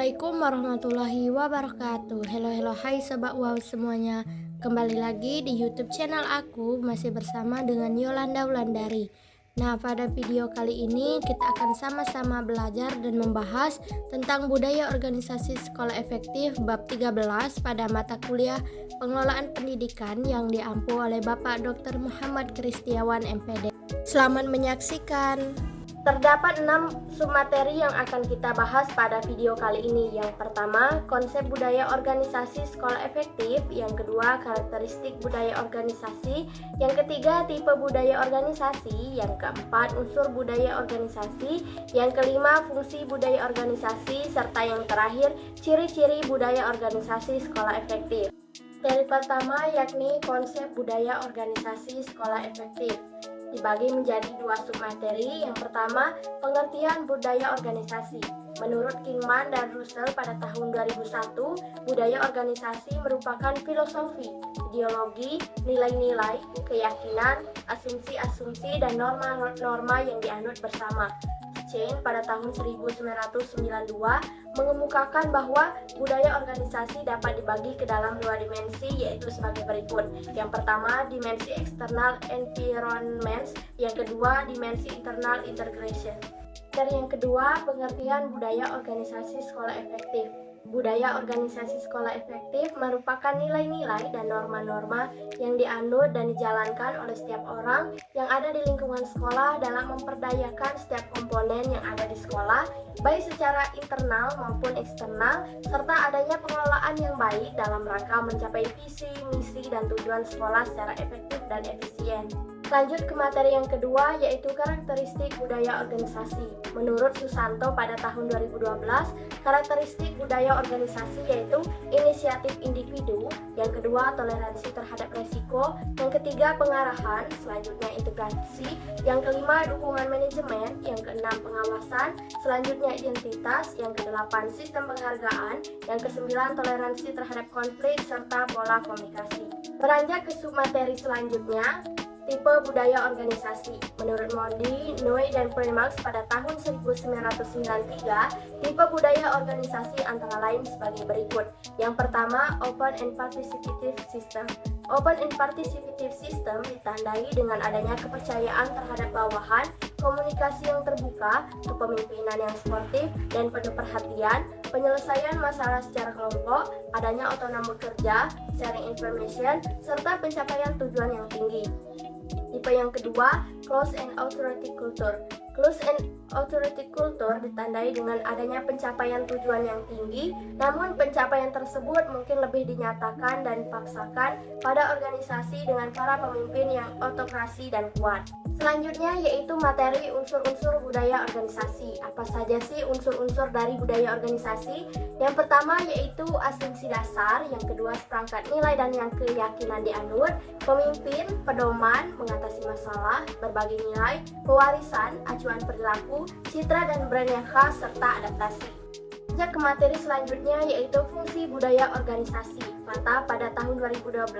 Assalamualaikum warahmatullahi wabarakatuh. Hello, hai sobat wow semuanya. Kembali lagi di YouTube channel aku, masih bersama dengan Yolanda Wulandari. Nah, pada video kali ini kita akan sama-sama belajar dan membahas tentang budaya organisasi sekolah efektif bab 13 pada mata kuliah Pengelolaan Pendidikan yang diampu oleh Bapak Dr. Muhammad Kristiawan MPD. Selamat menyaksikan. Terdapat 6 submateri yang akan kita bahas pada video kali ini. Yang pertama, konsep budaya organisasi sekolah efektif. Yang kedua, karakteristik budaya organisasi. Yang ketiga, tipe budaya organisasi. Yang keempat, unsur budaya organisasi. Yang kelima, fungsi budaya organisasi. Serta yang terakhir, ciri-ciri budaya organisasi sekolah efektif. Materi pertama yakni konsep budaya organisasi sekolah efektif. Dibagi menjadi 2 submateri. Yang pertama, pengertian budaya organisasi. Menurut Kingman dan Russell pada tahun 2001, budaya organisasi merupakan filosofi, ideologi, nilai-nilai, keyakinan, asumsi-asumsi, dan norma-norma yang dianut bersama. Chen pada tahun 1992 mengemukakan bahwa budaya organisasi dapat dibagi ke dalam 2 dimensi, yaitu sebagai berikut. Yang pertama, dimensi external environment. Yang kedua, dimensi internal integration. Dan yang kedua, pengertian budaya organisasi sekolah efektif. Budaya organisasi sekolah efektif merupakan nilai-nilai dan norma-norma yang dianut dan dijalankan oleh setiap orang yang ada di lingkungan sekolah dalam memperdayakan setiap komponen yang ada di sekolah, baik secara internal maupun eksternal, serta adanya pengelolaan yang baik dalam rangka mencapai visi, misi, dan tujuan sekolah secara efektif dan efisien. Lanjut ke materi yang kedua, yaitu karakteristik budaya organisasi. Menurut Susanto pada tahun 2012, karakteristik budaya organisasi yaitu inisiatif individu, yang kedua toleransi terhadap resiko, yang ketiga pengarahan, selanjutnya integrasi, yang kelima dukungan manajemen, yang keenam pengawasan, selanjutnya identitas, yang kedelapan sistem penghargaan, yang kesembilan toleransi terhadap konflik, serta pola komunikasi. Beranjak ke submateri selanjutnya, tipe budaya organisasi. Menurut Mondi, Noy, dan Premax pada tahun 1993, tipe budaya organisasi antara lain sebagai berikut. Yang pertama, Open and Participative System. Open and Participative System ditandai dengan adanya kepercayaan terhadap bawahan, komunikasi yang terbuka, kepemimpinan yang sportif dan penuh perhatian, penyelesaian masalah secara kelompok, adanya otonom bekerja, sharing information, serta pencapaian tujuan yang tinggi. Tipe yang kedua, Close and Authority Culture. Close and Authority Culture ditandai dengan adanya pencapaian tujuan yang tinggi, namun pencapaian tersebut mungkin lebih dinyatakan dan dipaksakan pada organisasi dengan para pemimpin yang autokrasi dan kuat. Selanjutnya yaitu materi unsur-unsur budaya organisasi. Apa saja sih unsur-unsur dari budaya organisasi? Yang pertama yaitu asumsi dasar, yang kedua seperangkat nilai dan yang keyakinan dianut, pemimpin, pedoman, mengatasi masalah, berbagi nilai, pewarisan, acuan perilaku, citra dan brand yang khas, serta adaptasi. Lanjut ke materi selanjutnya yaitu fungsi budaya organisasi. Mata pada tahun 2012,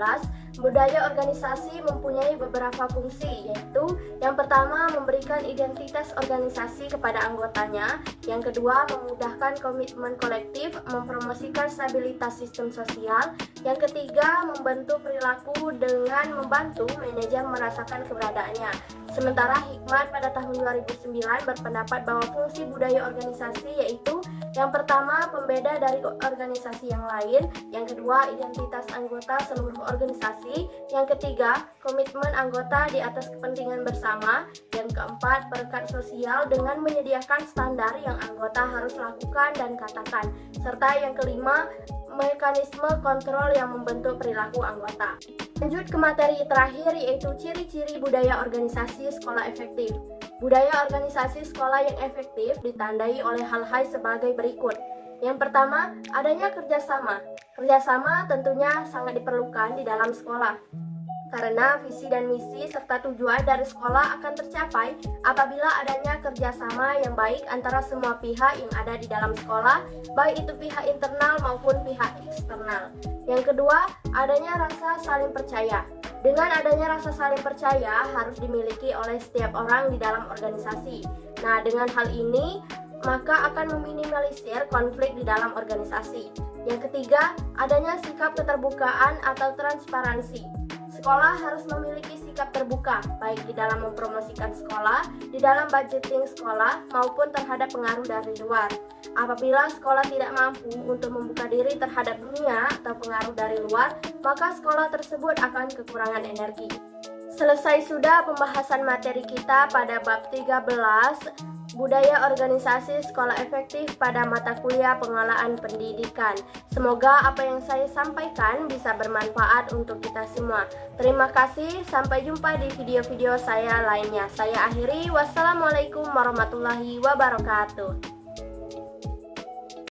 budaya organisasi mempunyai beberapa fungsi, yaitu yang pertama memberikan identitas organisasi kepada anggotanya, yang kedua memudahkan komitmen kolektif, mempromosikan stabilitas sistem sosial, yang ketiga membentuk perilaku dengan membantu manajer merasakan keberadaannya. Sementara Hikmat pada tahun 2009 berpendapat bahwa fungsi budaya organisasi yaitu yang pertama, pembeda dari organisasi yang lain, yang kedua, identitas anggota seluruh organisasi, yang ketiga, komitmen anggota di atas kepentingan bersama, yang keempat, perekat sosial dengan menyediakan standar yang anggota harus lakukan dan katakan, serta yang kelima, mekanisme kontrol yang membentuk perilaku anggota. Lanjut ke materi terakhir yaitu ciri-ciri budaya organisasi sekolah efektif. Budaya organisasi sekolah yang efektif ditandai oleh hal-hal sebagai berikut. Yang pertama, adanya kerjasama. Kerjasama tentunya sangat diperlukan di dalam sekolah, karena visi dan misi serta tujuan dari sekolah akan tercapai apabila adanya kerjasama yang baik antara semua pihak yang ada di dalam sekolah, baik itu pihak internal maupun pihak eksternal. Yang kedua, adanya rasa saling percaya. Dengan adanya rasa saling percaya harus dimiliki oleh setiap orang di dalam organisasi. Nah, dengan hal ini maka akan meminimalisir konflik di dalam organisasi. Yang ketiga, adanya sikap keterbukaan atau transparansi. Sekolah harus memiliki sikap terbuka, baik di dalam mempromosikan sekolah, di dalam budgeting sekolah, maupun terhadap pengaruh dari luar. Apabila sekolah tidak mampu untuk membuka diri terhadap dunia atau pengaruh dari luar, maka sekolah tersebut akan kekurangan energi. Selesai sudah pembahasan materi kita pada bab 13, Budaya Organisasi Sekolah Efektif pada mata kuliah Pengelolaan Pendidikan. Semoga apa yang saya sampaikan bisa bermanfaat untuk kita semua. Terima kasih, sampai jumpa di video-video saya lainnya. Saya akhiri, wassalamualaikum warahmatullahi wabarakatuh.